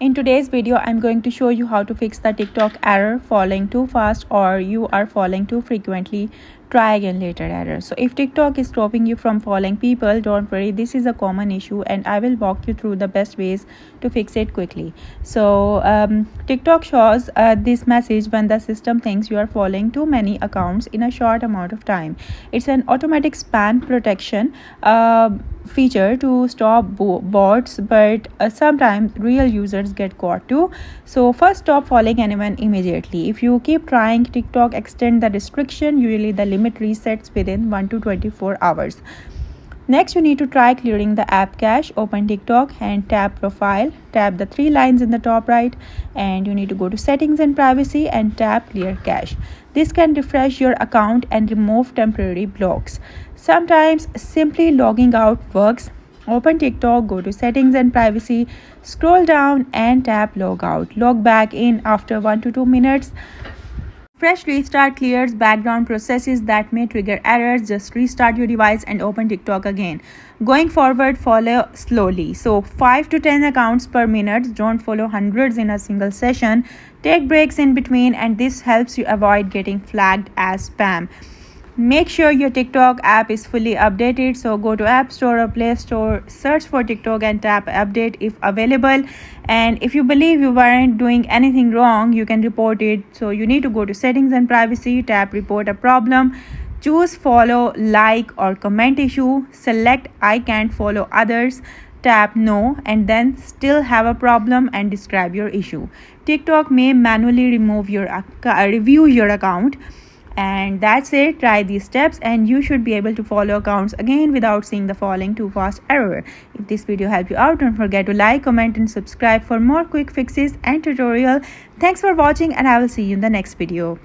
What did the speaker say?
In today's video, I'm going to show you how to fix the TikTok error falling too fast or you are falling too frequently. Try again later error. So if TikTok is stopping you from following people, don't worry, this is a common issue and I will walk you through the best ways to fix it quickly. So TikTok shows this message when the system thinks you are following too many accounts in a short amount of time. It's an automatic spam protection feature to stop bots, but sometimes real users get caught too. So first, stop following anyone immediately. If you keep trying, TikTok extend the restriction. Usually the limit resets within 1 to 24 hours. Next, you need to try clearing the app cache. Open TikTok and tap profile. Tap the three lines in the top right, and you need to go to settings and privacy and tap clear cache. This can refresh your account and remove temporary blocks. Sometimes simply logging out works. Open TikTok, go to settings and privacy, scroll down and tap log out. Log back in after 1 to 2 minutes. Fresh restart clears background processes that may trigger errors. Just restart your device and open TikTok again. Going forward, follow slowly. So 5 to 10 accounts per minute. Don't follow hundreds in a single session. Take breaks in between, and this helps you avoid getting flagged as spam. Make sure your TikTok app is fully updated. So go to App Store or Play Store, search for TikTok and tap update if available. And if you believe you weren't doing anything wrong, you can report it. So you need to go to settings and privacy, tap report a problem. Choose follow, like or comment issue. Select I can't follow others. Tap no, and then still have a problem and describe your issue. TikTok may manually review your account. And that's it. Try these steps and you should be able to follow accounts again without seeing the falling too fast error. If this video helped you out, don't forget to like, comment and subscribe for more quick fixes and tutorial. Thanks for watching and I will see you in the next video.